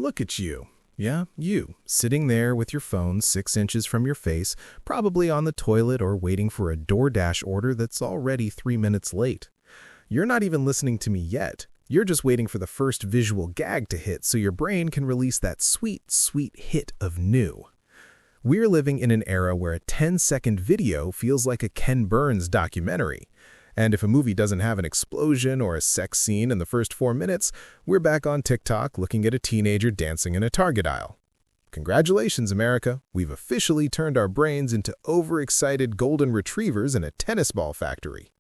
Look at you. Yeah, you, sitting there with your phone 6 inches from your face, probably on the toilet or waiting for a DoorDash order that's already 3 minutes late. You're not even listening to me yet. You're just waiting for the first visual gag to hit so your brain can release that sweet, sweet hit of new. We're living in an era where a 10-second video feels like a Ken Burns documentary. And if a movie doesn't have an explosion or a sex scene in the first 4 minutes, we're back on TikTok looking at a teenager dancing in a Target aisle. Congratulations, America. We've officially turned our brains into overexcited golden retrievers in a tennis ball factory.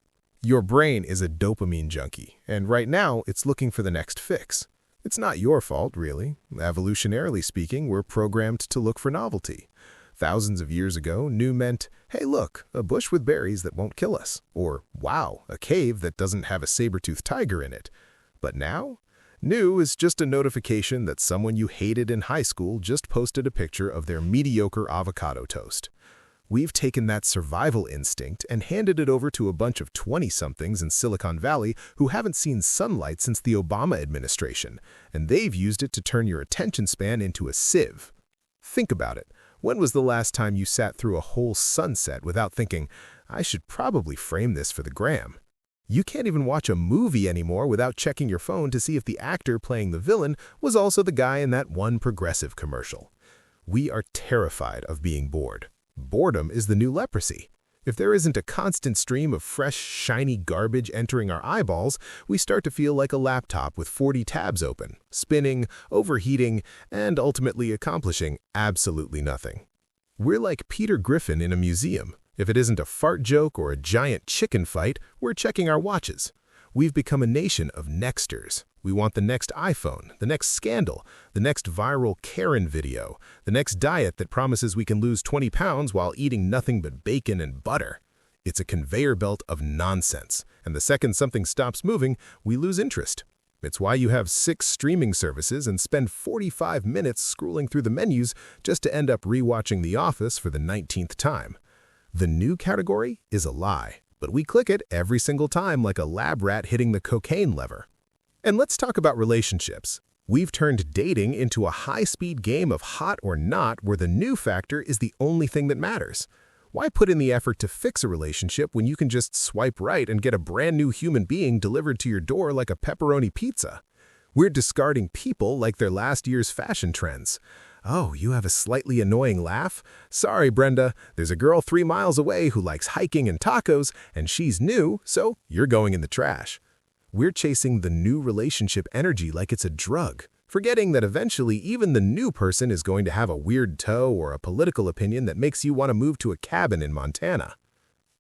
Your brain is a dopamine junkie, and right now it's looking for the next fix. It's not your fault, really. Evolutionarily speaking, we're programmed to look for novelty. Thousands of years ago, new meant, hey look, a bush with berries that won't kill us, or wow, a cave that doesn't have a saber-toothed tiger in it. But now, new is just a notification that someone you hated in high school just posted a picture of their mediocre avocado toast. We've taken that survival instinct and handed it over to a bunch of 20-somethings in Silicon Valley who haven't seen sunlight since the Obama administration, and they've used it to turn your attention span into a sieve. Think about it. When was the last time you sat through a whole sunset without thinking, I should probably frame this for the gram? You can't even watch a movie anymore without checking your phone to see if the actor playing the villain was also the guy in that one Progressive commercial. We are terrified of being bored. Boredom is the new leprosy. If there isn't a constant stream of fresh, shiny garbage entering our eyeballs, we start to feel like a laptop with 40 tabs open, spinning, overheating, and ultimately accomplishing absolutely nothing. We're like Peter Griffin in a museum. If it isn't a fart joke or a giant chicken fight, we're checking our watches. We've become a nation of nexters. We want the next iPhone, the next scandal, the next viral Karen video, the next diet that promises we can lose 20 pounds while eating nothing but bacon and butter. It's a conveyor belt of nonsense, and the second something stops moving, we lose interest. It's why you have 6 streaming services and spend 45 minutes scrolling through the menus just to end up rewatching The Office for the 19th time. The new category is a lie, but we click it every single time like a lab rat hitting the cocaine lever. And let's talk about relationships. We've turned dating into a high-speed game of hot or not where the new factor is the only thing that matters. Why put in the effort to fix a relationship when you can just swipe right and get a brand new human being delivered to your door like a pepperoni pizza? We're discarding people like their last year's fashion trends. Oh, you have a slightly annoying laugh? Sorry, Brenda, there's a girl 3 miles away who likes hiking and tacos, and she's new, so you're going in the trash. We're chasing the new relationship energy like it's a drug, forgetting that eventually even the new person is going to have a weird toe or a political opinion that makes you want to move to a cabin in Montana.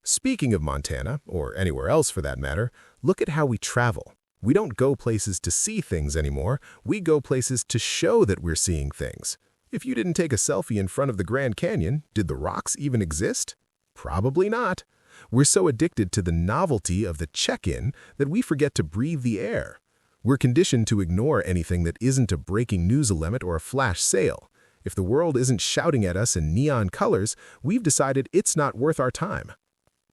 Speaking of Montana, or anywhere else for that matter, look at how we travel. We don't go places to see things anymore, we go places to show that we're seeing things. If you didn't take a selfie in front of the Grand Canyon, did the rocks even exist? Probably not. We're so addicted to the novelty of the check-in that we forget to breathe the air. We're conditioned to ignore anything that isn't a breaking news alert or a flash sale. If the world isn't shouting at us in neon colors, we've decided it's not worth our time.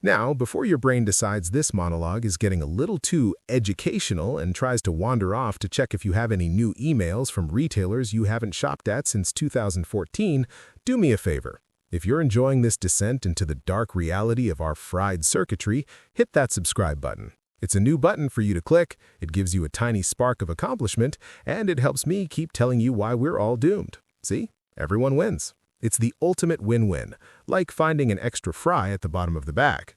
Now, before your brain decides this monologue is getting a little too educational and tries to wander off to check if you have any new emails from retailers you haven't shopped at since 2014, do me a favor. If you're enjoying this descent into the dark reality of our fried circuitry, hit that subscribe button. It's a new button for you to click, it gives you a tiny spark of accomplishment, and it helps me keep telling you why we're all doomed. See? Everyone wins. It's the ultimate win-win, like finding an extra fry at the bottom of the bag.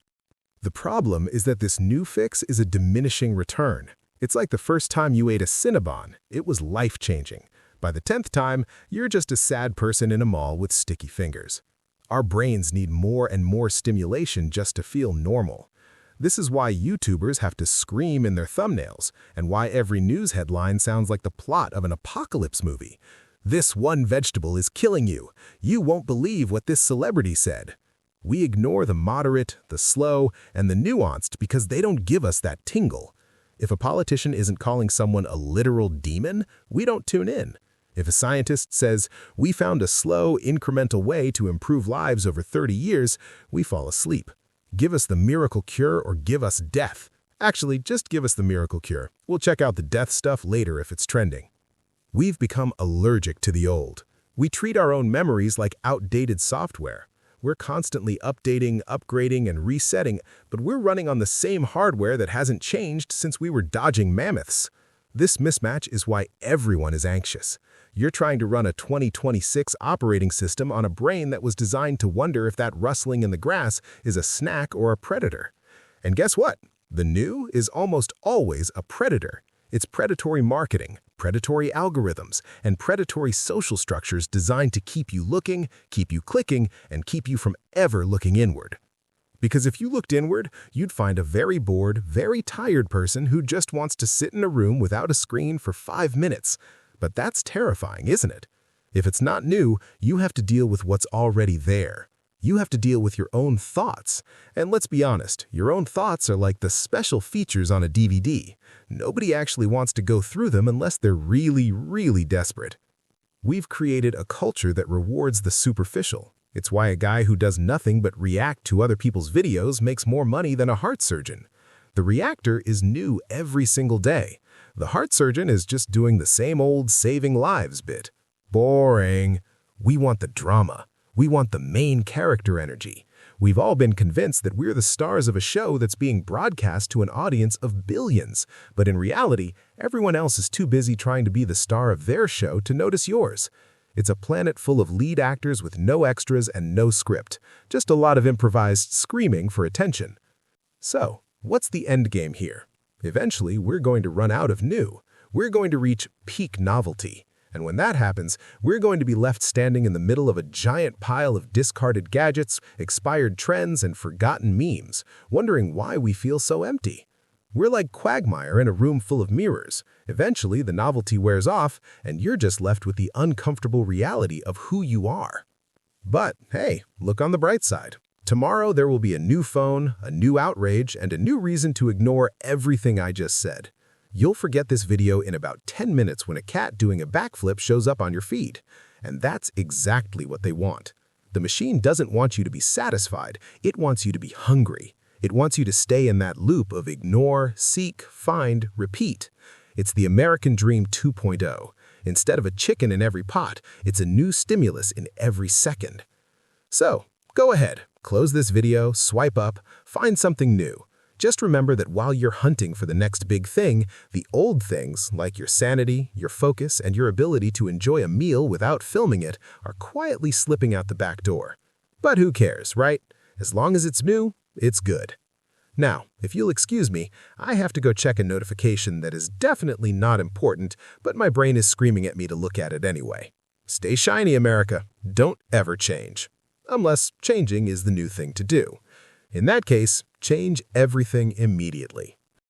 The problem is that this new fix is a diminishing return. It's like the first time you ate a Cinnabon. It was life-changing. By the 10th time, you're just a sad person in a mall with sticky fingers. Our brains need more and more stimulation just to feel normal. This is why YouTubers have to scream in their thumbnails, and why every news headline sounds like the plot of an apocalypse movie. This one vegetable is killing you. You won't believe what this celebrity said. We ignore the moderate, the slow, and the nuanced because they don't give us that tingle. If a politician isn't calling someone a literal demon, we don't tune in. If a scientist says, we found a slow, incremental way to improve lives over 30 years, we fall asleep. Give us the miracle cure or give us death. Actually, just give us the miracle cure. We'll check out the death stuff later if it's trending. We've become allergic to the old. We treat our own memories like outdated software. We're constantly updating, upgrading, and resetting, but we're running on the same hardware that hasn't changed since we were dodging mammoths. This mismatch is why everyone is anxious. You're trying to run a 2026 operating system on a brain that was designed to wonder if that rustling in the grass is a snack or a predator. And guess what? The new is almost always a predator. It's predatory marketing, predatory algorithms, and predatory social structures designed to keep you looking, keep you clicking, and keep you from ever looking inward. Because if you looked inward, you'd find a very bored, very tired person who just wants to sit in a room without a screen for 5 minutes. But that's terrifying, isn't it? If it's not new, you have to deal with what's already there. You have to deal with your own thoughts. And let's be honest, your own thoughts are like the special features on a DVD. Nobody actually wants to go through them unless they're really, really desperate. We've created a culture that rewards the superficial. It's why a guy who does nothing but react to other people's videos makes more money than a heart surgeon. The reactor is new every single day. The heart surgeon is just doing the same old saving lives bit. Boring. We want the drama. We want the main character energy. We've all been convinced that we're the stars of a show that's being broadcast to an audience of billions. But in reality, everyone else is too busy trying to be the star of their show to notice yours. It's a planet full of lead actors with no extras and no script. Just a lot of improvised screaming for attention. So, what's the end game here? Eventually, we're going to run out of new. We're going to reach peak novelty. And when that happens, we're going to be left standing in the middle of a giant pile of discarded gadgets, expired trends, and forgotten memes, wondering why we feel so empty. We're like Quagmire in a room full of mirrors. Eventually, the novelty wears off, and you're just left with the uncomfortable reality of who you are. But, hey, look on the bright side. Tomorrow, there will be a new phone, a new outrage, and a new reason to ignore everything I just said. You'll forget this video in about 10 minutes when a cat doing a backflip shows up on your feed. And that's exactly what they want. The machine doesn't want you to be satisfied. It wants you to be hungry. It wants you to stay in that loop of ignore, seek, find, repeat. It's the American Dream 2.0. Instead of a chicken in every pot, it's a new stimulus in every second. So, go ahead, close this video, swipe up, find something new. Just remember that while you're hunting for the next big thing, the old things, like your sanity, your focus, and your ability to enjoy a meal without filming it, are quietly slipping out the back door. But who cares, right? As long as it's new, it's good. Now, if you'll excuse me, I have to go check a notification that is definitely not important, but my brain is screaming at me to look at it anyway. Stay shiny, America. Don't ever change. Unless changing is the new thing to do. In that case, change everything immediately.